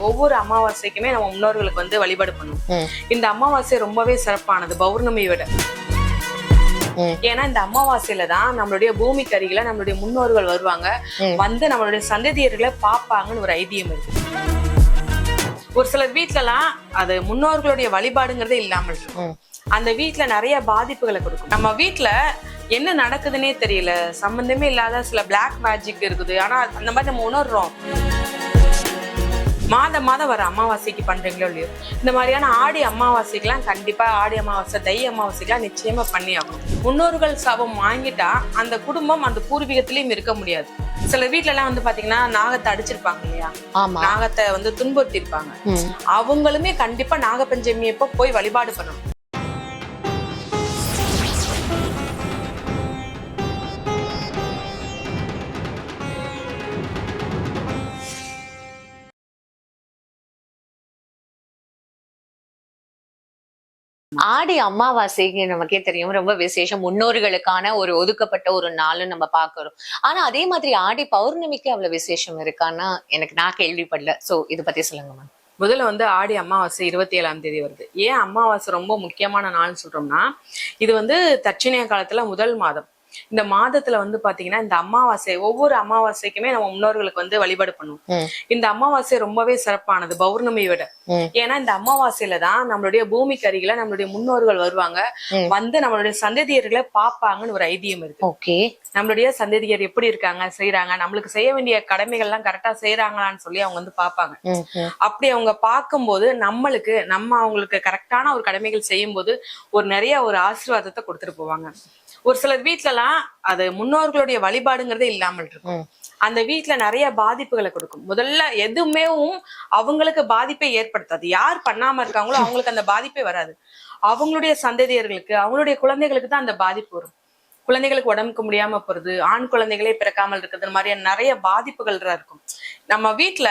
ஒவ்வொரு அமாவாசைக்குமே நம்ம முன்னோர்களுக்கு வந்து வழிபாடு பண்ணுவோம். இந்த அமாவாசை ரொம்பவே சிறப்பானது பௌர்ணமியை விட. ஏன்னா இந்த அமாவாசையில தான் நம்மளுடைய பூமிக்கு அருகில நம்மளுடைய முன்னோர்கள் வருவாங்க, வந்து நம்மளுடைய சந்ததியர்களை பார்ப்பாங்கன்னு ஒரு ஐதீகம் இருக்கு. ஒரு சிலர் வீட்டுல எல்லாம் அது முன்னோர்களுடைய வழிபாடுங்கிறதே இல்லாமல் இருக்கும். அந்த வீட்டுல நிறைய பாதிப்புகளை கொடுக்கும். நம்ம வீட்டுல என்ன நடக்குதுன்னே தெரியல, சம்பந்தமே இல்லாத சில பிளாக் மேஜிக் இருக்குது. ஆனா அந்த மாதிரி நம்ம உணர்றோம். மாதம் வர அமாவாசைக்கு பண்றீங்களோ இல்லையோ, இந்த மாதிரியான ஆடி அமாவாசைக்கெல்லாம் கண்டிப்பா ஆடி அமாவாசை தை அமாவாசைக்கெல்லாம் நிச்சயமா பண்ணி ஆகும். முன்னோர்கள் சாபம் வாங்கிட்டா அந்த குடும்பம் அந்த பூர்வீகத்திலயும் இருக்க முடியாது. சில வீட்டுல எல்லாம் வந்து பாத்தீங்கன்னா நாகத்தை அடிச்சிருப்பாங்க இல்லையா, நாகத்தை வந்து துன்புறுத்தி இருப்பாங்க. அவங்களுமே கண்டிப்பா நாகபஞ்சமி அப்ப போய் வழிபாடு பண்ணணும். ஆடி அமாவாசைக்கு நமக்கே தெரியும், ரொம்ப விசேஷம். முன்னோர்களுக்கான ஒரு ஒதுக்கப்பட்ட ஒரு நாளும் நம்ம பாக்குறோம். ஆனா அதே மாதிரி ஆடி பௌர்ணமிக்கு அவ்வளவு விசேஷம் இருக்கான்னா நான் கேள்விப்படல. சோ இதை பத்தி சொல்லுங்க மேம். முதல்ல வந்து ஆடி அமாவாசை 27ஆம் தேதி வருது. ஏன் அமாவாசை ரொம்ப முக்கியமான நாள்னு சொல்றோம்னா, இது வந்து தட்சிணைய காலத்துல முதல் மாதம். இந்த மாதத்துல வந்து பாத்தீங்கன்னா இந்த அமாவாசை ஒவ்வொரு அமாவாசைக்குமே நம்ம முன்னோர்களுக்கு வந்து வழிபாடு பண்ணுவோம். இந்த அமாவாசை ரொம்பவே சிறப்பானது பௌர்ணமியை விட. ஏன்னா இந்த அமாவாசையில தான் நம்மளுடைய பூமிக்கு அருகில நம்மளுடைய முன்னோர்கள் வருவாங்க, வந்து நம்மளுடைய சந்ததியர்களை பார்ப்பாங்கன்னு ஒரு ஐதீகம் இருக்கு. நம்மளுடைய சந்ததியர் எப்படி இருக்காங்க, செய்யறாங்க, நம்மளுக்கு செய்ய வேண்டிய கடமைகள் எல்லாம் கரெக்டா செய்யறாங்களான்னு சொல்லி அவங்க வந்து பார்ப்பாங்க. அப்படி அவங்க பார்க்கும்போது நம்ம அவங்களுக்கு கரெக்டான ஒரு கடமைகள் செய்யும் போது ஒரு நிறைய ஒரு ஆசீர்வாதத்தை கொடுத்துட்டு போவாங்க. ஒரு சிலர் வீட்டுல எல்லாம் அது முன்னோர்களுடைய வழிபாடுங்கிறதே இல்லாமல் இருக்கும். அந்த வீட்டுல நிறைய பாதிப்புகளை கொடுக்கும். முதல்ல எதுவுமே அவங்களுக்கு பாதிப்பை ஏற்படுத்தாது. யார் பண்ணாம இருக்காங்களோ அவங்களுக்கு அந்த பாதிப்பே வராது. அவங்களுடைய சந்ததியர்களுக்கு, அவங்களுடைய குழந்தைகளுக்கு தான் அந்த பாதிப்பு வரும். குழந்தைகளுக்கு உடம்புக்கு முடியாம போறது, ஆண் குழந்தைகளே பிறக்காமல் இருக்கிறது மாதிரியான நிறைய பாதிப்புகள் இருக்கும். நம்ம வீட்டுல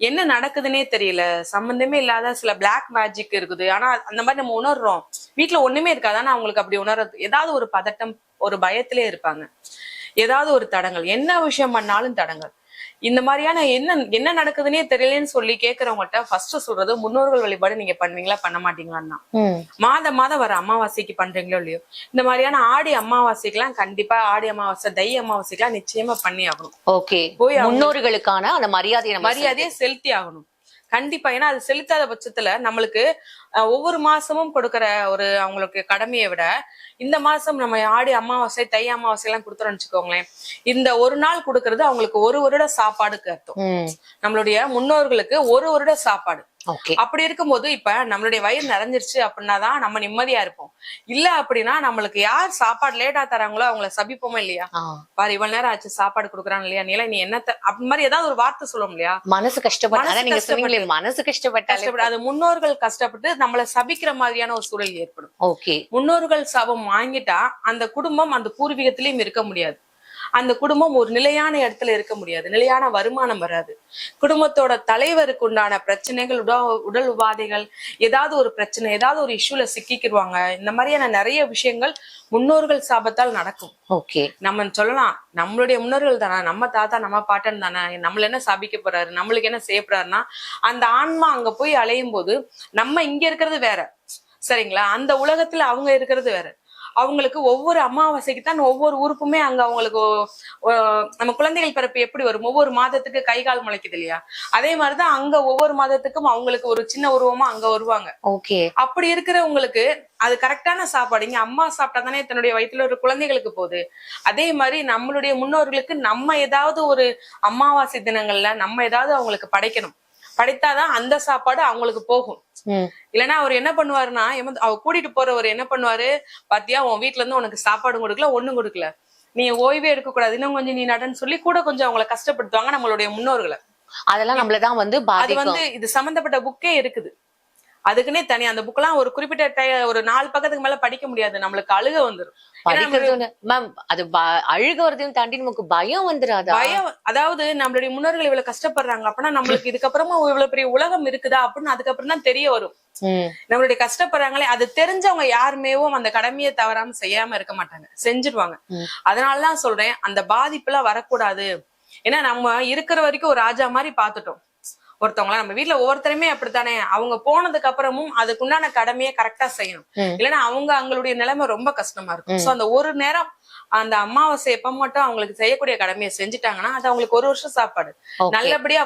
என்ன நடக்குதுன்னே தெரியல, சம்பந்தமே இல்லாத சில பிளாக் மேஜிக் இருக்குது. ஆனா அந்த மாதிரி நம்ம உணர்றோம். வீட்டுல ஒண்ணுமே இருக்காது, ஆனா அவங்களுக்கு அப்படி உணர்றது. ஏதாவது ஒரு பதட்டம், ஒரு பயத்திலே இருப்பாங்க. ஏதாவது ஒரு தடங்கள், என்ன விஷயம் பண்ணாலும் தடங்கள். இந்த மாதிரியான என்ன நடக்குதுன்னே தெரியலன்னு சொல்லி கேட்கறவங்கள்ட்ட ஃபர்ஸ்ட் சொல்றது, முன்னோர்கள் வழிபாடு நீங்க பண்ணுவீங்களா பண்ண மாட்டீங்களான்னா. மாதம் வர அமாவாசைக்கு பண்றீங்களோ இல்லையோ, இந்த மாதிரியான ஆடி அமாவாசைக்கெல்லாம் கண்டிப்பா ஆடி அமாவாசை தை அமாவாசைக்கெல்லாம் நிச்சயமா பண்ணி ஆகணும். போய் முன்னோர்களுக்கான அந்த மரியாதையை செலுத்தி ஆகணும் கண்டிப்பா. ஏன்னா அது செலுத்தாத பட்சத்துல நம்மளுக்கு ஒவ்வொரு மாசமும் கொடுக்கற ஒரு அவங்களுக்கு கடமையை விட இந்த மாசம் நம்ம ஆடி அமாவாசை தை அமாவாசை எல்லாம் கொடுத்துறோம்னு வச்சுக்கோங்களேன், இந்த ஒரு நாள் கொடுக்கறது அவங்களுக்கு ஒரு வருட சாப்பாடுக்கு அர்த்தம். நம்மளுடைய முன்னோர்களுக்கு ஒரு வருட சாப்பாடு. அப்படி இருக்கும்போது இப்ப நம்மளுடைய வயிறு நிறைஞ்சிருச்சு அப்படின்னாதான் நம்ம நிம்மதியா இருப்போம். இல்ல அப்படின்னா நம்மளுக்கு யார் சாப்பாடு லேட்டா தராங்களோ அவங்கள சபிப்போமா இல்லையா, பாரு இவ்வளவு நேரம் ஆச்சு சாப்பாடு கொடுக்குறான் இல்லையா, நிலை நீ என்ன அப்படி மாதிரி ஏதாவது ஒரு வார்த்தை சொல்லும் இல்லையா. மனசு கஷ்டப்பட்டு மனசு கஷ்டப்பட்டு அது முன்னோர்கள் கஷ்டப்பட்டு நம்மள சபிக்கிற மாதிரியான ஒரு சூழல் ஏற்படும். முன்னோர்கள் சாபம் வாங்கிட்டா அந்த குடும்பம் அந்த பூர்வீகத்திலயும் இருக்க முடியாது. அந்த குடும்பம் ஒரு நிலையான இடத்துல இருக்க முடியாது, நிலையான வருமானம் வராது. குடும்பத்தோட தலைவருக்கு உண்டான பிரச்சனைகள், உடல் உபாதைகள், ஏதாவது ஒரு பிரச்சனை, ஏதாவது ஒரு இஷ்யூல சிக்கிக்கிடுவாங்க. இந்த மாதிரியான நிறைய விஷயங்கள் முன்னோர்கள் சாபத்தால் நடக்கும். நம்ம சொல்லலாம் நம்மளுடைய முன்னோர்கள் தானே, நம்ம தாத்தா நம்ம பாட்டன் தானே, நம்மள என்ன சாபிக்க போறாரு, நம்மளுக்கு என்ன செய்ய போறாருன்னா அந்த ஆன்மா அங்க போய் அலையும் போது நம்ம இங்க இருக்கிறது வேற, சரிங்களா, அந்த உலகத்துல அவங்க இருக்கிறது வேற. அவங்களுக்கு ஒவ்வொரு அமாவாசைக்கு தான் ஒவ்வொரு உறுப்புமே அங்க அவங்களுக்கு நம்ம குழந்தைகள் பிறப்பு எப்படி வரும், ஒவ்வொரு மாதத்துக்கு கை கால் முளைக்குது இல்லையா, அதே மாதிரிதான் அங்க ஒவ்வொரு மாதத்துக்கும் அவங்களுக்கு ஒரு சின்ன உருவமா அங்க வருவாங்க. அப்படி இருக்கிறவங்களுக்கு அது கரெக்டான சாப்பாடு. இங்க அம்மா சாப்பிட்டா தானே தன்னுடைய வயிற்றுல ஒரு குழந்தைகளுக்கு போகுது. அதே மாதிரி நம்மளுடைய முன்னோர்களுக்கு நம்ம ஏதாவது ஒரு அமாவாசை தினங்கள்ல நம்ம ஏதாவது அவங்களுக்கு படைக்கணும். படைத்தாதான் அந்த சாப்பாடு அவங்களுக்கு போகும். இல்லன்னா அவர் என்ன பண்ணுவாருன்னா, அவ கூட்டிட்டு போறவர் என்ன பண்ணுவாரு, பாத்தியா உன் வீட்டுல இருந்து உனக்கு சாப்பாடும் கொடுக்கல ஒண்ணும் கொடுக்கல, நீ ஓய்வே எடுக்க கூடாது, இன்னும் கொஞ்சம் நீ நடன்னு சொல்லி கூட கொஞ்சம் அவங்களை கஷ்டப்படுத்துவாங்க நம்மளுடைய முன்னோர்களை. அதெல்லாம் நம்மளதான் வந்து அது வந்து இது சம்பந்தப்பட்ட புக்கே இருக்குது. அதுக்குன்னே தனி அந்த புக்கெல்லாம் ஒரு குறிப்பிட்ட ஒரு 4 பக்கத்துக்கு மேல படிக்க முடியாது, நம்மளுக்கு அழுக வந்துடும். அழுக வரதையும் தாண்டி நமக்கு பயம் வந்துடாதா? பயம், அதாவது நம்மளுடைய முன்னோர்கள் இவ்வளவு கஷ்டப்படுறாங்க அப்படின்னா நம்மளுக்கு இதுக்கப்புறமா இவ்வளவு பெரிய உலகம் இருக்குதா அப்படின்னு அதுக்கப்புறம் தான் தெரிய வரும். நம்மளுடைய கஷ்டப்படுறாங்களே, அது தெரிஞ்சவங்க யாருமேவும் அந்த கடமையை தவறாம செய்யாம இருக்க மாட்டாங்க, செஞ்சிருவாங்க. அதனாலதான் சொல்றேன் அந்த பாதிப்பு எல்லாம் வரக்கூடாது. ஏன்னா நம்ம இருக்கிற வரைக்கும் ஒரு ராஜா மாதிரி பாத்துட்டோம். ஒருத்தவங்கள நம்ம வீட்டுல ஒவ்வொருத்தருமே அப்படித்தானே, அவங்க போனதுக்கு அப்புறமும் அதுக்குண்டான கடமையை கரெக்டா செய்யணும். இல்லைன்னா அவங்களுடைய நிலைமை ரொம்ப கஷ்டமா இருக்கும். சோ அந்த ஒரு நேரம் அந்த அமாவாசை எப்ப மட்டும் அவங்களுக்கு செய்யக்கூடிய கடமையை செஞ்சுட்டாங்கன்னா அது அவங்களுக்கு ஒரு வருஷம் சாப்பாடு. நல்லபடியா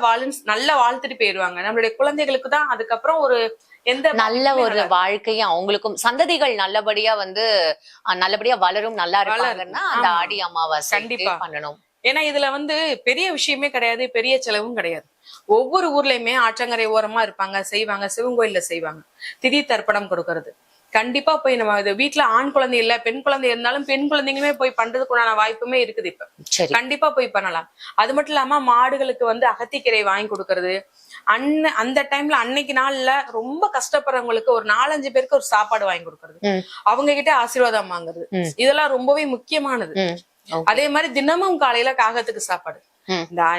நல்ல வாழ்த்துட்டு போயிருவாங்க. நம்மளுடைய குழந்தைகளுக்கு தான் அதுக்கப்புறம் ஒரு எந்த நல்ல ஒரு வாழ்க்கையும் அவங்களுக்கும் சந்ததிகள் நல்லபடியா நல்லபடியா வளரும், நல்லா இருப்பாங்கன்னா அந்த ஆடி அமாவாசை கண்டிப்பா பண்ணணும். ஏன்னா இதுல பெரிய விஷயமே கிடையாது, பெரிய செலவும் கிடையாது. ஒவ்வொரு ஊர்லயுமே ஆற்றங்கரை ஓரமா இருப்பாங்க, செய்வாங்க, சிவன் கோயில்ல செய்வாங்க. திதி தர்ப்பணம் கொடுக்கறது கண்டிப்பா போய் நம்ம வீட்டுல ஆண் குழந்தை இல்ல பெண் குழந்தை இருந்தாலும் பெண் குழந்தைங்களுமே போய் பண்றதுக்குண்டான வாய்ப்புமே இருக்குது. இப்ப கண்டிப்பா போய் பண்ணலாம். அது மட்டும் இல்லாம மாடுகளுக்கு அகத்திக்கீரை வாங்கி கொடுக்கறது, அந்த டைம்ல அன்னைக்கு நாள்ல ரொம்ப கஷ்டப்படுறவங்களுக்கு ஒரு 4-5 பேருக்கு ஒரு சாப்பாடு வாங்கி கொடுக்கறது, அவங்க கிட்ட ஆசீர்வாதம் வாங்குறது, இதெல்லாம் ரொம்பவே முக்கியமானது. அதே மாதிரி தினமும் காலையில காகத்துக்கு சாப்பாடு.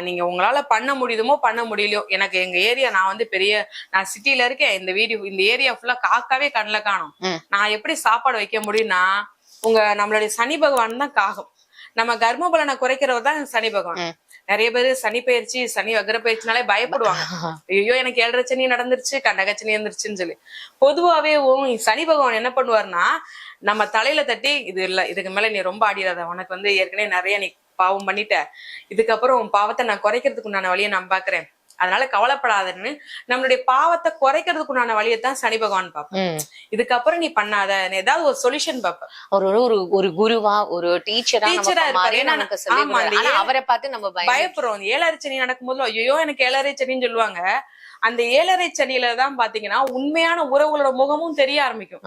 நீங்க உங்களால பண்ண முடியுமோ பண்ண முடியலையோ, எனக்கு எங்க ஏரியா நான் சிட்டில இருக்கேன், இந்த ஏரியா ஃபுல்லா காக்காவே கண்ணுல காணும். நான் எப்படி சாப்பாடு வைக்க முடியும்னா, நம்மளுடைய சனி பகவான் தான் காகம். நம்ம கர்ப்ப பலனை குறைக்கிறவர் தான் சனி பகவான். நிறைய பேரு சனி பயிற்சி, சனி வக்ர பயிற்சினாலே பயப்படுவாங்க. ஐயோ எனக்கு 7.5 சனி நடந்துருச்சு, கண்டகச்சனி இருந்துருச்சுன்னு சொல்லி. பொதுவாவே சனி பகவான் என்ன பண்ணுவாருன்னா, நம்ம தலையில தட்டி இது இல்ல, இதுக்கு மேல நீ ரொம்ப ஆடிடாத, உனக்கு ஏற்கனவே நிறைய நீ பாவம் பண்ணிட்ட, இதுக்கப்புறம் உன் பாவத்தை நான் குறைக்கிறதுக்கு உண்டான வழியை நான் பாக்குறேன், அதனால கவலைப்படாதன்னு நம்மளுடைய பாவத்தை குறைக்கிறதுக்கு உண்டான வழியைத்தான் சனி பகவான் பார்ப்பேன். இதுக்கப்புறம் நீ பண்ணாத, ஏதாவது ஒரு சொல்யூஷன் பார்ப்பேன். ஒரு குருவா, ஒரு டீச்சரா இருப்பாரு. அவரை பார்த்து நம்ம பயப்படுறோம். 7.5 சனி நடக்கும்போது ஐயோ எனக்கு 7.5 சனின்னு சொல்லுவாங்க. அந்த 7.5 சனியில தான் பாத்தீங்கன்னா உண்மையான உறவுகளோட முகமும் தெரிய ஆரம்பிக்கும்.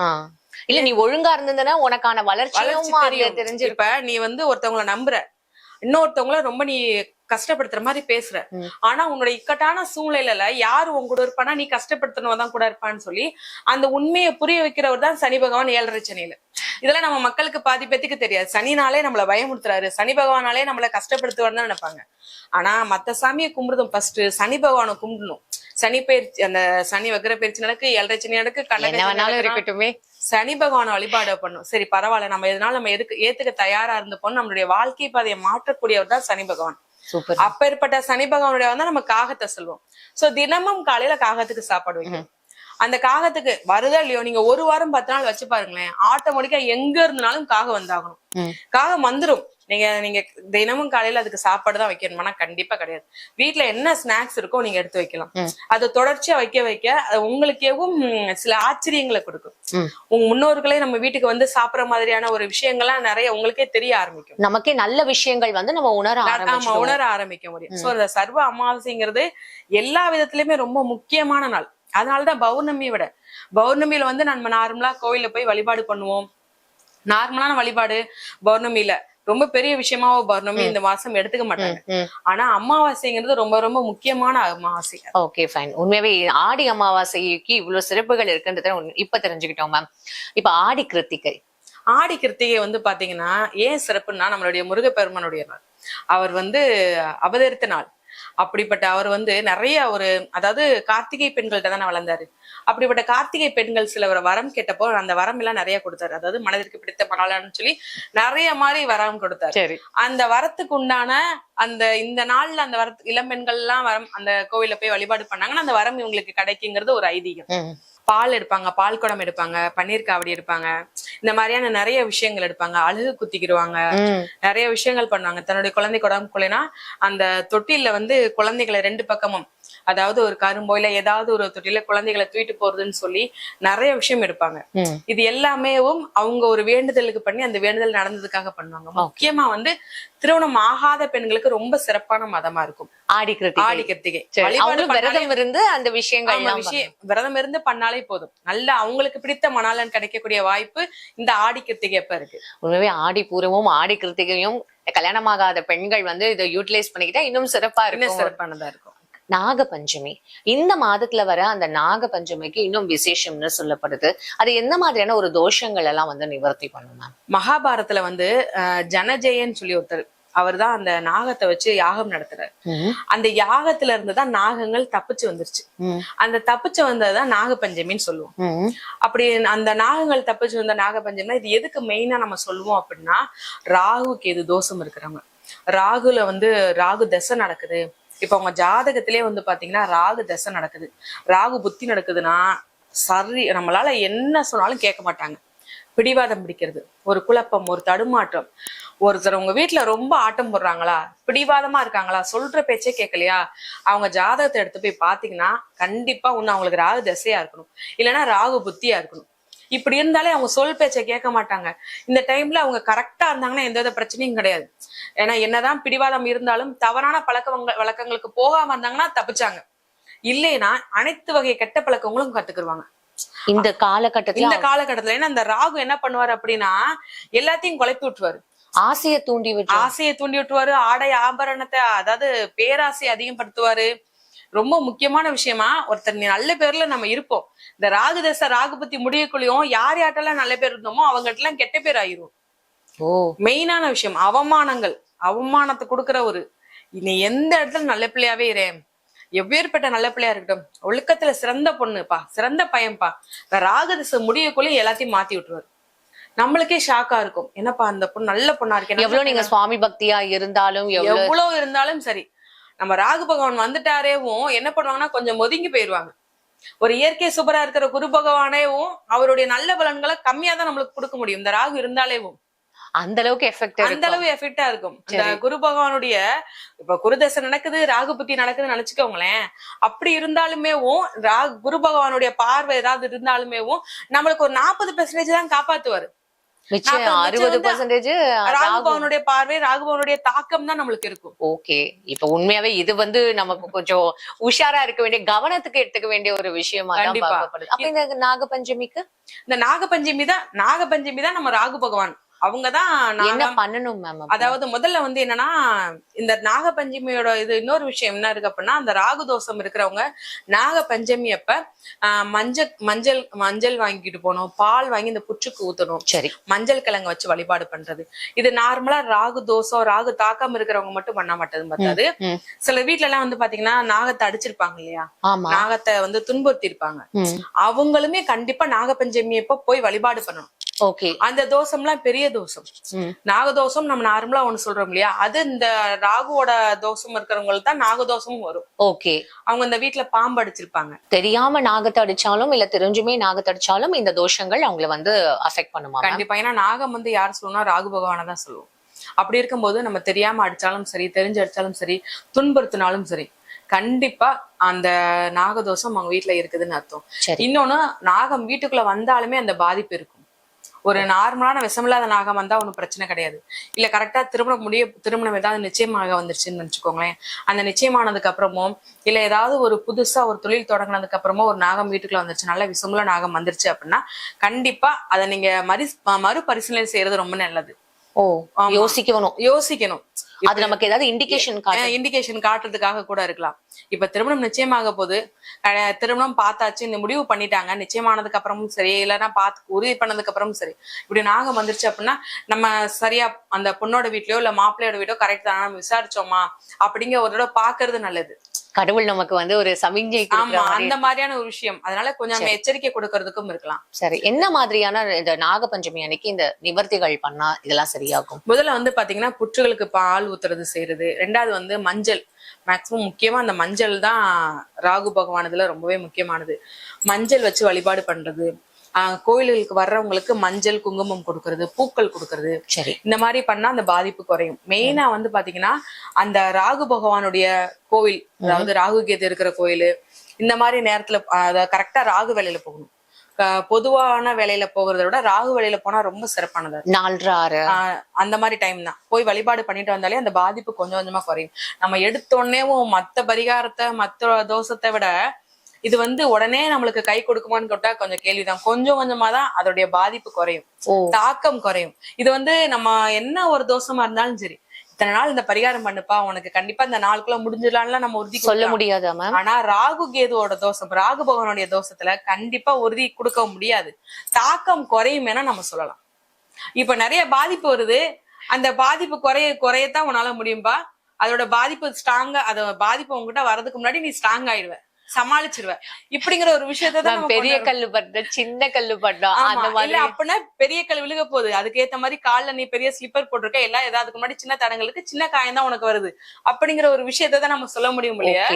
இல்ல நீ ஒழுங்கா இருந்ததுன்னா உனக்கான வளர்ச்சி தெரிஞ்சிருப்ப. நீ ஒருத்தவங்களை நம்புற, இன்னொருத்தவங்கள ரொம்ப நீ கஷ்டப்படுத்துற மாதிரி பேசுற, ஆனா உன்னோட இக்கட்டான சூழ்நிலையில யாரு உன் கூட இருப்பானா நீ கஷ்டப்படுத்தணும்தான் கூட இருப்பான்னு சொல்லி அந்த உண்மையை புரிய வைக்கிறவர் தான் சனி பகவான் 7.5 சனியில. இதெல்லாம் நம்ம மக்களுக்கு பாதி பேத்துக்கு தெரியாது. சனினாலே நம்மள பயமுறுத்துறாரு, சனி பகவானாலே நம்மள கஷ்டப்படுத்துவார்னு தான் நினைப்பாங்க. ஆனா மத்த சாமியை கும்பிடுறதும் ஃபர்ஸ்ட் சனி பகவானை கும்பிடணும். சனி பயிற்சி, அந்த சனி வக்ர பயிற்சி நடக்கு, 7.5 சனி நடக்கு, இருக்கட்டுமே, சனி பகவான வழிபாடு பண்ணும். சரி பரவாயில்ல, நம்ம எதனால நம்ம ஏத்துக்க தயாரா இருந்தப்போ நம்மளுடைய வாழ்க்கை பாதையை மாற்றக்கூடியவர் தான் சனி பகவான். அப்பேற்பட்ட சனி பகவானுடைய நம்ம காகத்தை சொல்லுவோம். சோ தினமும் காலையில காகத்துக்கு சாப்பாடு வைக்கணும். அந்த காகத்துக்கு வருதா இல்லையோ, நீங்க 1 வாரம் 10 நாள் வச்சு பாருங்களேன், ஆட்டோமேட்டிக்கா எங்க இருந்தனாலும் காகம் வந்தாகணும். காகம் வந்துரும். நீங்க தினமும் காலையில அதுக்கு சாப்பாடு தான் வைக்கணும்னா கண்டிப்பா கிடையாது. வீட்டுல என்ன ஸ்நாக்ஸ் இருக்கோ நீங்க எடுத்து வைக்கலாம். அதை தொடர்ச்சியா வைக்க உங்களுக்கேவும் சில ஆச்சரியங்களை கொடுக்கும். உங்க முன்னோர்களே நம்ம வீட்டுக்கு சாப்பிடுற மாதிரியான ஒரு விஷயங்கள்லாம் நிறைய உங்களுக்கே தெரிய ஆரம்பிக்கும். நமக்கே நல்ல விஷயங்கள் நம்ம உணர ஆரம்பிக்க முடியும். சோ இந்த சர்வ அமாவாசைங்கிறது எல்லா விதத்திலயுமே ரொம்ப முக்கியமான நாள். அதனாலதான் பௌர்ணமியில நம்ம நார்மலா கோயில்ல போய் வழிபாடு பண்ணுவோம். நார்மலான வழிபாடு பௌர்ணமியில ரொம்ப பெரிய விஷயமாவோ பௌர்ணமி இந்த மாசம் எடுத்துக்க மாட்டாங்க. ஆனா அமாவாசைங்கிறது ரொம்ப ரொம்ப முக்கியமான அமாவாசை. Okay fine. உண்மையாவே ஆடி அமாவாசைக்கு இவ்வளவு சிறப்புகள் இருக்குன்றத இப்ப தெரிஞ்சுக்கிட்டோம் மேம். இப்ப ஆடி கிருத்திகை பாத்தீங்கன்னா ஏன் சிறப்புன்னா, நம்மளுடைய முருகப்பெருமானுடைய நாள். அவர் அவதரித்த நாள். அப்படிப்பட்ட அவர் நிறைய அதாவது கார்த்திகை பெண்கள்கிட்ட தானே வளர்ந்தாரு. அப்படிப்பட்ட கார்த்திகை பெண்கள் சில வரம் கேட்டப்போ அந்த வரம் எல்லாம் நிறைய கொடுத்தாரு. அதாவது மனதிற்கு பிடித்த மணாலான்னு சொல்லி நிறைய மாதிரி வரம் கொடுத்தாரு. அந்த வரத்துக்கு உண்டான இந்த நாள்ல அந்த இளம்பெண்கள் எல்லாம் வரம் அந்த கோவில போய் வழிபாடு பண்ணாங்கன்னா அந்த வரம் இவங்களுக்கு கிடைக்குங்கிறது ஒரு ஐதீகம். பால் எடுப்பாங்க, பால் குடம் எடுப்பாங்க, பன்னீர் காவடி எடுப்பாங்க, இந்த மாதிரியான நிறைய விஷயங்கள் எடுப்பாங்க. அழுகு குத்திக்கிடுவாங்க, நிறைய விஷயங்கள் பண்ணுவாங்க. தன்னுடைய குழந்தை குடம்குள்ளேனா அந்த தொட்டில குழந்தைகளை 2 பக்கமும், அதாவது ஒரு கரும்போ இல்ல ஏதாவது ஒரு தொட்டில குழந்தைகளை தூக்கிட்டு போறதுன்னு சொல்லி நிறைய விஷயம் எடுப்பாங்க. இது எல்லாமே அவங்க ஒரு வேண்டுதலுக்கு பண்ணி அந்த வேண்டுதல் நடந்ததுக்காக பண்ணுவாங்க. முக்கியமா திருமணம் ஆகாத பெண்களுக்கு ரொம்ப சிறப்பான மதமா இருக்கும் ஆடி கிருத்திகை. விரதம் இருந்து அந்த விரதம் இருந்து பண்ணாலே போதும். நல்ல அவங்களுக்கு பிடித்த மணாலன் கிடைக்கக்கூடிய வாய்ப்பு இந்த ஆடி கிருத்திகை எப்ப இருக்கு. உண்மையே ஆடி பூரமும் ஆடி கிருத்திகையும் கல்யாணமாகாத பெண்கள் இதை யூட்டிலைஸ் பண்ணிக்கிட்டா இன்னும் சிறப்பானதா இருக்கும். நாகபஞ்சமி, இந்த மாதத்துல வர அந்த நாகபஞ்சமிக்கு இன்னும் விசேஷம்னு சொல்லப்படுது. அது என்ன மாதிரியான ஒரு தோஷங்கள் எல்லாம் நிவர்த்தி பண்ணுமா? மகாபாரதத்துல ஜனஜெயன்னு சொல்லி ஒருத்தர், அவர் தான் அந்த நாகத்தை வச்சு யாகம் நடத்துறாரு. அந்த யாகத்துல இருந்துதான் நாகங்கள் தப்பிச்சு வந்துருச்சு. அந்த தப்பிச்சு வந்ததுதான் நாகபஞ்சமின்னு சொல்லுவோம். அப்படி அந்த நாகங்கள் தப்பிச்சு வந்த நாகபஞ்சமினா இது எதுக்கு மெயினா நம்ம சொல்லுவோம் அப்படின்னா, ராகு கேது தோஷம் இருக்கிறவங்க, ராகுல ராகு தசை நடக்குது, இப்ப உங்க ஜாதகத்திலே வந்து பாத்தீங்கன்னா ராகு தசை நடக்குது, ராகு புத்தி நடக்குதுன்னா சரி நம்மளால என்ன சொன்னாலும் கேட்க மாட்டாங்க. பிடிவாதம் பிடிக்கிறது, ஒரு குழப்பம், ஒரு தடுமாற்றம். ஒருத்தர் உங்க வீட்டுல ரொம்ப ஆட்டம் போடுறாங்களா, பிடிவாதமா இருக்காங்களா, சொல்ற பேச்சே கேட்கலையா, அவங்க ஜாதகத்தை எடுத்து போய் பாத்தீங்கன்னா கண்டிப்பா ஒண்ணு அவங்களுக்கு ராகு தசையா இருக்கணும், இல்லைன்னா ராகு புத்தியா இருக்கணும். இப்படி இருந்தாலே அவங்க சொல் பேச்சை கேட்க மாட்டாங்க. இந்த டைம்ல அவங்க கரெக்டா இருந்தாங்கன்னா எந்த வித பிரச்சனையும் கிடையாது. ஏன்னா என்னதான் பிடிவாதம் இருந்தாலும் தவறான வழக்கங்களுக்கு போகாம இருந்தாங்கன்னா தப்பிச்சாங்க. இல்லைன்னா அனைத்து வகை கெட்ட பழக்கங்களும் கத்துக்குருவாங்க இந்த காலகட்டத்துல. ஏன்னா இந்த ராகு என்ன பண்ணுவாரு அப்படின்னா எல்லாத்தையும் குழப்பி விட்டுருவாரு, ஆசையை தூண்டி விட்டுருவாரு, ஆடை ஆபரணத்தை அதாவது பேராசை அதிகப்படுத்துவாரு. ரொம்ப முக்கியமான விஷயமா ஒருத்தர் நல்ல பேர்ல நம்ம இருப்போம், இந்த ராகு தசை ராகு பத்தி முடியக்குள்ளயும் யார் யார்ட்டெல்லாம் நல்ல பேர் இருந்தோமோ அவங்ககிட்ட எல்லாம் கெட்ட பேர் ஆயிரும். மெயினான விஷயம் அவமானத்தை கொடுக்கிற ஒரு நீ எந்த இடத்துல நல்ல பிள்ளையாவே இரே, எவ்வேறுபட்ட நல்ல பிள்ளையா இருக்கட்டும், ஒழுக்கத்துல சிறந்த பொண்ணுப்பா, சிறந்த பையன்பா, இந்த ராகு தசை முடியக்குள்ளயும் எல்லாத்தையும் மாத்தி விட்டுருவாரு. நம்மளுக்கே ஷாக்கா இருக்கும், என்னப்பா அந்த பொண்ணு நல்ல பொண்ணா இருக்கேன். எவ்வளவு நீங்க சுவாமி பக்தியா இருந்தாலும் எவ்வளவு இருந்தாலும் சரி, நம்ம ராகு பகவான் வந்துட்டாரேவும் என்ன பண்ணுவாங்கன்னா கொஞ்சம் ஒதுங்கி போயிருவாங்க. ஒரு இயற்கை சூப்பரா இருக்கிற குரு பகவானேவும் அவருடைய நல்ல பலன்களை கம்மியா தான் நம்மளுக்கு கொடுக்க முடியும். இந்த ராகு இருந்தாலேவும் அந்த அளவுக்கு எஃபெக்டா இருக்கும். இந்த குரு பகவானுடைய இப்ப குருதசை நடக்குது, ராகு புத்தி நடக்குதுன்னு நினைச்சுக்கோங்களேன். அப்படி இருந்தாலுமேவும் குரு பகவானுடைய பார்வை ஏதாவது இருந்தாலுமேவும் நம்மளுக்கு ஒரு 40% தான் காப்பாத்துவாரு. 60% ராகுபவனுடைய பார்வை, ராகுபவனுடைய தாக்கம் தான் நம்மளுக்கு இருக்கும். ஓகே, இப்ப உண்மையாவே இது வந்து நமக்கு கொஞ்சம் உஷாரா இருக்க வேண்டிய, கவனத்துக்கு எடுத்துக்க வேண்டிய ஒரு விஷயமா தான் பார்க்கப்படுது. அப்ப இந்த நாகபஞ்சமிக்கு, இந்த நாகபஞ்சமி தான் நம்ம ராகு பகவான் அவங்கதான் என்ன பண்ணணும் மேம். அதாவது முதல்ல வந்து என்னன்னா இந்த நாகபஞ்சமியோட இது இன்னொரு விஷயம் என்ன இருக்கு அப்படின்னா, அந்த ராகு தோஷம் இருக்கிறவங்க நாகபஞ்சமி அப்ப மஞ்சள் வாங்கிட்டு போகணும், பால் வாங்கி இந்த புற்றுக்கு ஊத்தணும், சரி, மஞ்சள் கிழங்கு வச்சு வழிபாடு பண்றது. இது நார்மலா ராகு தோஷம் ராகு தாக்கம் இருக்கிறவங்க மட்டும் பண்ண மாட்டது பார்த்தாது. சில வீட்டுல எல்லாம் வந்து பாத்தீங்கன்னா நாகத்தை அடிச்சிருப்பாங்க இல்லையா, நாகத்தை வந்து துன்புறுத்தி இருப்பாங்க, அவங்களுமே கண்டிப்பா நாகபஞ்சமி அப்ப போய் வழிபாடு பண்ணணும். ஓகே, அந்த தோஷம்லாம் பெரிய தோஷம். நாகதோஷம் நம்ம நார்மலா ஒண்ணு சொல்றோம் இல்லையா, அது இந்த ராகுவோட தோஷம் இருக்கிறவங்களுக்கு தான் நாகதோஷமும் வரும். ஓகே, அவங்க இந்த வீட்டுல பாம்பு அடிச்சிருப்பாங்க, தெரியாம நாகத்தை அடிச்சாலும் இல்ல தெரிஞ்சுமே நாகத்தை அடிச்சாலும் இந்த தோஷங்கள் அவங்களை வந்து அஃபெக்ட் பண்ணுமா? கண்டிப்பா. ஏன்னா நாகம் வந்து யார் சொல்லணும்னா ராகு பகவானை தான் சொல்லுவோம். அப்படி இருக்கும்போது நம்ம தெரியாம அடிச்சாலும் சரி, தெரிஞ்சு அடிச்சாலும் சரி, துன்புறுத்தினாலும் சரி, கண்டிப்பா அந்த நாகதோஷம் அவங்க வீட்டுல இருக்குதுன்னு அர்த்தம். இன்னொன்னு, நாகம் வீட்டுக்குள்ள வந்தாலுமே அந்த பாதிப்பு இருக்கும். ஒரு நார்மலான விஷமில்லாத நாகம் வந்தா ஒன்றும் பிரச்சனை கிடையாது. இல்ல கரெக்டா திருமணம் ஏதாவது நிச்சயமாக வந்துருச்சுன்னு நினைச்சுக்கோங்களேன், அந்த நிச்சயமானதுக்கு அப்புறமும் இல்ல ஏதாவது ஒரு புதுசா ஒரு தொழில் தொடங்கினதுக்கு அப்புறமும் ஒரு நாகம் வீட்டுக்குள்ள வந்துருச்சு, நல்ல விஷமுள்ள நாகம் வந்துருச்சு அப்படின்னா கண்டிப்பா அதை நீங்க மறுபரிசீலனை செய்யறது ரொம்ப நல்லது. யோசிக்கணும். அது நமக்கு ஏதாவது இண்டிகேஷன் காட்டுறதுக்காக கூட இருக்கலாம். இப்ப திருமணம் நிச்சயமாக போது, திருமணம் பார்த்தாச்சு, இந்த முடிவு பண்ணிட்டாங்க, நிச்சயமானதுக்கு அப்புறமும் சரி, இல்லைன்னா பார்த்து உறுதி பண்ணதுக்கு அப்புறமும் சரி, இப்படி நாகம் வந்துருச்சு அப்படின்னா நம்ம சரியா அந்த பொண்ணோட வீட்லயோ இல்ல மாப்பிள்ளையோட வீட்டோ கரெக்ட் தானே நம்ம விசாரிச்சோமா அப்படிங்கிற ஒரு தடவை பாக்குறது நல்லது. கடவுள் நமக்கு வந்து ஒரு சமிஞ்சை, அந்த மாதிரியான ஒரு விஷயம். அதனால கொஞ்சம் எச்சரிக்கை கொடுக்கறதுக்கும் இருக்கலாம். சரி, என்ன மாதிரியான இந்த நாகபஞ்சமி அன்னைக்கு இந்த நிவர்த்திகள் பண்ணா இதெல்லாம் சரியாகும்? முதல்ல வந்து பாத்தீங்கன்னா புற்றுகளுக்கு பால் ஊத்துறது செய்யறது. ரெண்டாவது வந்து மஞ்சள், மேக்சிமம் முக்கியமா அந்த மஞ்சள் தான் ராகு பகவானதுல ரொம்பவே முக்கியமானது. மஞ்சள் வச்சு வழிபாடு பண்றது, கோயில்களுக்கு வர்றவங்களுக்கு மஞ்சள் குங்குமம் கொடுக்கறது, பூக்கள் கொடுக்கறது, சரி, இந்த மாதிரி பண்ணா அந்த பாதிப்பு குறையும். மெயினா வந்து பாத்தீங்கன்னா அந்த ராகு பகவானுடைய கோவில், அதாவது ராகு கேது இருக்கிற கோயில், இந்த மாதிரி நேரத்துல கரெக்டா ராகு வேலையில போகணும். பொதுவான வேலையில போகிறத விட ராகு வேலையில போனா ரொம்ப சிறப்பானது. 4-6 அந்த மாதிரி டைம் தான் போய் வழிபாடு பண்ணிட்டு வந்தாலே அந்த பாதிப்பு கொஞ்சம் கொஞ்சமா குறையும். நம்ம எடுத்தோடனேவும் மத்த பரிகாரத்தை மத்த தோஷத்தை விட இது வந்து உடனே நம்மளுக்கு கை கொடுக்குமான்னு கேட்டா கொஞ்சம் கேள்விதான். கொஞ்சம் கொஞ்சமா தான் அதோடைய பாதிப்பு குறையும், தாக்கம் குறையும். இது வந்து நம்ம என்ன ஒரு தோஷமா இருந்தாலும் சரி, இத்தனை நாள் இந்த பரிகாரம் பண்ணுப்பா, உனக்கு கண்டிப்பா இந்த நாளுக்குள்ள முடிஞ்சிடலாம்ல நம்ம உறுதி சொல்ல முடியாது. ஆனா ராகு கேதுவோட தோஷம், ராகு பகவானுடைய தோஷத்துல கண்டிப்பா உறுதி கொடுக்க முடியாது, தாக்கம் குறையும் என நம்ம சொல்லலாம். இப்ப நிறைய பாதிப்பு வருது, அந்த பாதிப்பு குறையத்தான் உன்னால முடியும்பா. அதோட பாதிப்பு ஸ்ட்ராங்கா, அதோட பாதிப்பு உங்ககிட்ட வர்றதுக்கு முன்னாடி நீ ஸ்ட்ராங் ஆயிடுவ. சமாளிச்சிருவேன். இப்படிங்கிற ஒரு விஷயத்தை தான் நம்ம பெரிய கல்லு பட்டா சின்ன கல்லு பட்டா அந்த மாதிரி. இல்ல அப்படின்னா பெரிய கல் விழுக போகுது, அதுக்கேத்த மாதிரி கால்ல நீ பெரிய ஸ்லிப்பர் போட்டிருக்க, எல்லாம் ஏதாவது முன்னாடி சின்ன தடங்களுக்கு சின்ன காயம் தான் உனக்கு வருது அப்படிங்கிற ஒரு விஷயத்தை தான் நம்ம சொல்ல முடியும் இல்லையா.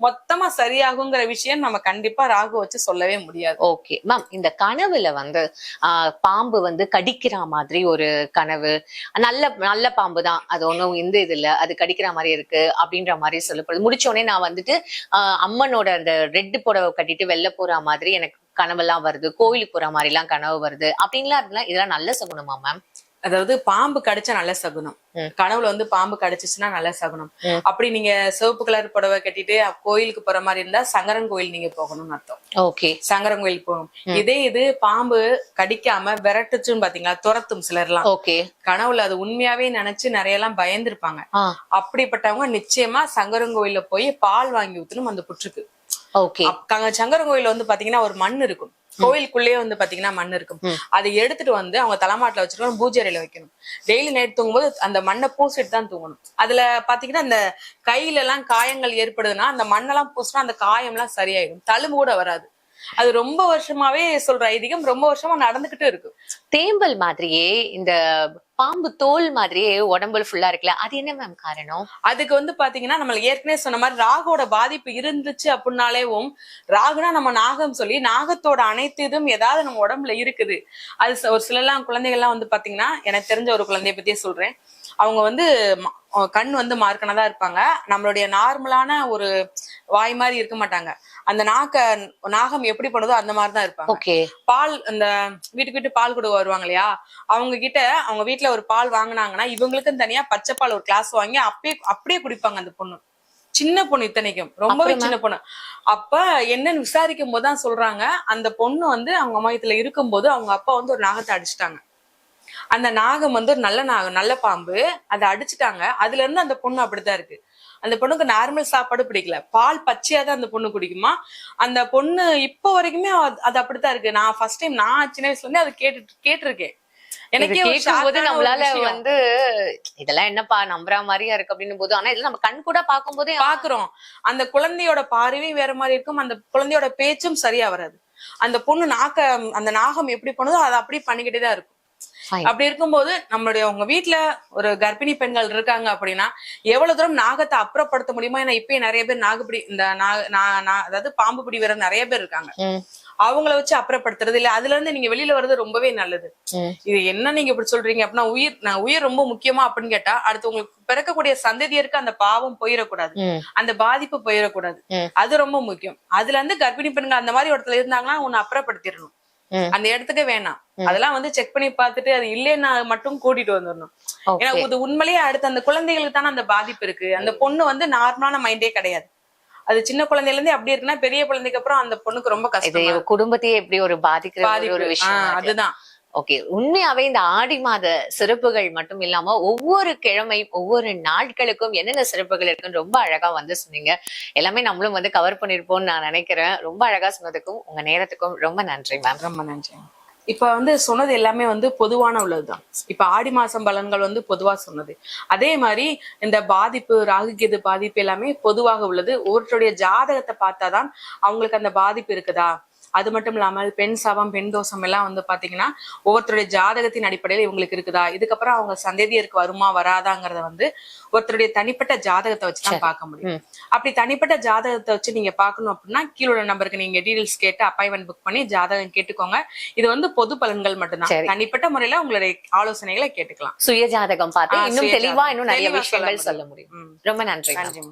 மொத்தமா சரியாகுங்கிற விஷயம் நம்ம கண்டிப்பா ராகு வச்சு சொல்லவே முடியாது. ஓகே மேம், இந்த கனவுல வந்து பாம்பு வந்து கடிக்கிற மாதிரி ஒரு கனவு, நல்ல பாம்பு தான், அது ஒண்ணும் இந்த இது இல்ல, அது கடிக்கிற மாதிரி இருக்கு அப்படின்ற மாதிரி சொல்லப்படுது. முடிச்ச உடனே நான் வந்துட்டு அம்மனோட அந்த ரெட் புடவை கட்டிட்டு வெளில போற மாதிரி எனக்கு கனவெல்லாம் வருது, கோவிலுக்கு போற மாதிரி எல்லாம் கனவு வருது அப்படின்லாம் இருக்கலாம். இதெல்லாம் நல்ல சகுனமா மேம்? அதாவது பாம்பு கடிச்சா நல்ல சகுனம், கனவுல வந்து பாம்பு கடிச்சிச்சுன்னா நல்ல சகுனம். அப்படி நீங்க சிவப்பு கலர் புடவை கட்டிட்டு கோயிலுக்கு போற மாதிரி இருந்தா சங்கரன் கோயில் நீங்க போகணும்னு அர்த்தம். ஓகே, சங்கரன் கோயில் போகணும். இதே இது பாம்பு கடிக்காம விரட்டுச்சுன்னு பாத்தீங்களா, துரத்தும் சிலர்லாம். ஓகே, கனவுல அது உண்மையாவே நினைச்சு நிறைய எல்லாம் பயந்துருப்பாங்க. அப்படிப்பட்டவங்க நிச்சயமா சங்கரன் கோயில போய் பால் வாங்கி ஊத்தணும் அந்த புற்றுக்கு. ஓகே, சங்கரன் கோயில வந்து பாத்தீங்கன்னா ஒரு மண் இருக்கும், கோயிலுக்குள்ளேயே வந்து பாத்தீங்கன்னா மண் இருக்கும். அதை எடுத்துட்டு வந்து அவங்க தலைமாட்டில வச்சிருக்கணும், பூஜை அறையில வைக்கணும். டெய்லி நைட் தூங்கும்போது அந்த மண்ணை பூசிட்டு தான் தூங்கணும். அதுல பாத்தீங்கன்னா அந்த கையில எல்லாம் காயங்கள் ஏற்படுதுன்னா அந்த மண்ணெல்லாம் பூசினா அந்த காயம் எல்லாம் சரியாயிடும், தழும்பு கூட வராது. அது ரொம்ப வருஷமாவே சொல்ற ஐதீகம், ரொம்ப வருஷமா நடந்துகிட்டு இருக்கு. தேம்பல் மாதிரியே இந்த பாம்பு தோல் மாதிரியே உடம்புல ஃபுல்லா இருக்குல்ல, அது என்ன மேம் காரணம்? அதுக்கு வந்து பாத்தீங்கன்னா நம்ம ஏற்கனவே சொன்ன மாதிரி ராகுவோட பாதிப்பு இருந்துச்சு அப்படின்னாலேவும், ராகுனா நம்ம நாகம் சொல்லி நாகத்தோட அனைத்து இதுவும் ஏதாவது நம்ம உடம்புல இருக்குது. அது ஒரு சிலர்லாம் குழந்தைகள்லாம் வந்து பாத்தீங்கன்னா, எனக்கு தெரிஞ்ச ஒரு குழந்தைய பத்தியே சொல்றேன். அவங்க வந்து கண் வந்து மார்க்கனதா இருப்பாங்க, நம்மளுடைய நார்மலான ஒரு வாய் மாதிரி இருக்க மாட்டாங்க. அந்த நாகம் எப்படி பண்ணுதோ அந்த மாதிரிதான் இருப்பாங்க. பால் அந்த வீட்டுக்கு பால் கொடுக்க வருவாங்க இல்லையா, அவங்க கிட்ட அவங்க வீட்டுல ஒரு பால் வாங்கினாங்கன்னா இவங்களுக்கும் தனியா பச்சை பால் ஒரு கிளாஸ் வாங்கி அப்படியே குடிப்பாங்க. அந்த பொண்ணு சின்ன பொண்ணு, இத்தனைக்கும் ரொம்பவே சின்ன பொண்ணு. அப்ப என்னன்னு விசாரிக்கும் போதுதான் சொல்றாங்க, அந்த பொண்ணு வந்து அவங்க அம்மாயத்துல இருக்கும் போது அவங்க அப்பா வந்து ஒரு நாகத்தை அடிச்சுட்டாங்க. அந்த நாகம் வந்து ஒரு நல்ல நாகம், நல்ல பாம்பு, அதை அடிச்சுட்டாங்க. அதுல இருந்து அந்த பொண்ணு அப்படித்தான் இருக்கு. அந்த பொண்ணுக்கு நார்மல் சாப்பாடு பிடிக்கல, பால் பச்சையாதான் அந்த பொண்ணு குடிக்குமா. அந்த பொண்ணு இப்ப வரைக்குமே அது அப்படித்தான் இருக்கு. நான் ஃபர்ஸ்ட் டைம் நான் சின்ன வயசுல இருந்தே அதை கேட்டிருக்கேன். எனக்கே கேட்கும்போது நம்மளால வந்து இதெல்லாம் என்னப்பா நம்புற மாதிரியா இருக்கு அப்படின்னு போது, ஆனா இதுல நம்ம கண் கூட பார்க்கும் போதே பாக்குறோம். அந்த குழந்தையோட பார்வையும் வேற மாதிரி இருக்கும், அந்த குழந்தையோட பேச்சும் சரியா வராது. அந்த பொண்ணு அந்த நாகம் எப்படி பண்ணுதோ அதை அப்படியே பண்ணிக்கிட்டே தான் இருக்கும். அப்படி இருக்கும்போது நம்மளுடைய உங்க வீட்டுல ஒரு கர்ப்பிணி பெண்கள் இருக்காங்க அப்படின்னா எவ்வளவு தூரம் நாகத்தை அப்புறப்படுத்த முடியுமா. ஏன்னா இப்பயே நிறைய பேர் நாகப்பிடி இந்த அதாவது பாம்பு பிடி வீரர் நிறைய பேர் இருக்காங்க. அவங்கள வச்சு அப்புறப்படுத்துறது இல்ல, அதுல இருந்து நீங்க வெளியில வர்றது ரொம்பவே நல்லது. இது என்ன நீங்க இப்படி சொல்றீங்க அப்படின்னா, உயிர் ரொம்ப முக்கியமா அப்படின்னு கேட்டா, அடுத்து உங்களுக்கு பிறக்கக்கூடிய சந்ததியருக்கு அந்த பாவம் போயிடக்கூடாது, அந்த பாதிப்பு போயிடக்கூடாது, அது ரொம்ப முக்கியம். அதுல இருந்து கர்ப்பிணி பெண்கள் அந்த மாதிரி இடத்துல இருந்தாங்கன்னா ஒன்னு அப்புறப்படுத்திடணும், அந்த இடத்துக்கு வேணாம். அதெல்லாம் வந்து செக் பண்ணி பார்த்துட்டு அது இல்லைன்னா மட்டும் கூட்டிட்டு வந்துடணும். ஏன்னா இது உண்மையிலேயே அடுத்து அந்த குழந்தைகளுக்கு தானே அந்த பாதிப்பு இருக்கு. அந்த பொண்ணு வந்து நார்மலான மைண்டே கிடையாது, அது சின்ன குழந்தையில இருந்து அப்படி இருக்குன்னா பெரிய குழந்தைக்கு அப்புறம் அந்த பொண்ணுக்கு ரொம்ப கஷ்டம், குடும்பத்தையே எப்படி ஒரு பாதிக்கிற ஒரு விஷயம். அதுதான். ஓகே, உண்மையாவே இந்த ஆடி மாத சிறப்புகள் மட்டும் இல்லாம ஒவ்வொரு கிழமை ஒவ்வொரு நாட்களுக்கும் என்னென்ன சிறப்புகள் இருக்குன்னு ரொம்ப அழகா வந்து சொன்னீங்க. எல்லாமே நம்மளும் வந்து கவர் பண்ணிருப்போம்னு நான் நினைக்கிறேன். ரொம்ப அழகா சொன்னதுக்கும் உங்க நேரத்துக்கும் ரொம்ப நன்றி மேம். ரொம்ப நன்றி. இப்ப வந்து சொன்னது எல்லாமே வந்து பொதுவான உள்ளதுதான். இப்ப ஆடி மாசம் பலன்கள் வந்து பொதுவா சொன்னது. அதே மாதிரி இந்த பாதிப்பு, ராகுகேது பாதிப்பு எல்லாமே பொதுவாக உள்ளது. ஒவ்வொருத்தருடைய ஜாதகத்தை பார்த்தாதான் அவங்களுக்கு அந்த பாதிப்பு இருக்குதா. அது மட்டும் இல்லாமல் பெண் சாபம், பெண் தோஷம் எல்லாம் வந்து பாத்தீங்கன்னா ஒவ்வொருத்தருடைய ஜாதகத்தின் அடிப்படையில் இவங்களுக்கு இருக்குதா, இதுக்கப்புறம் அவங்க சந்ததியருக்கு வருமா வராதாங்கிறத வந்து ஒருத்தருடைய தனிப்பட்ட ஜாதகத்தை வச்சுதான் பார்க்க முடியும். அப்படி தனிப்பட்ட ஜாதகத்தை வச்சு நீங்க பாக்கணும் அப்படின்னா கீழே நம்பருக்கு நீங்க டீடைல்ஸ் கேட்டு அப்பாயின்மெண்ட் புக் பண்ணி ஜாதகம் கேட்டுக்கோங்க. இது வந்து பொது பலன்கள் மட்டும்தான், தனிப்பட்ட முறையில உங்களுடைய ஆலோசனைகளை கேட்டுக்கலாம். சுய ஜாதகம் பார்த்து இன்னும் தெளிவா இன்னும் நிறைய விஷயங்கள் சொல்ல முடியும். ரொம்ப நன்றி. நன்றி.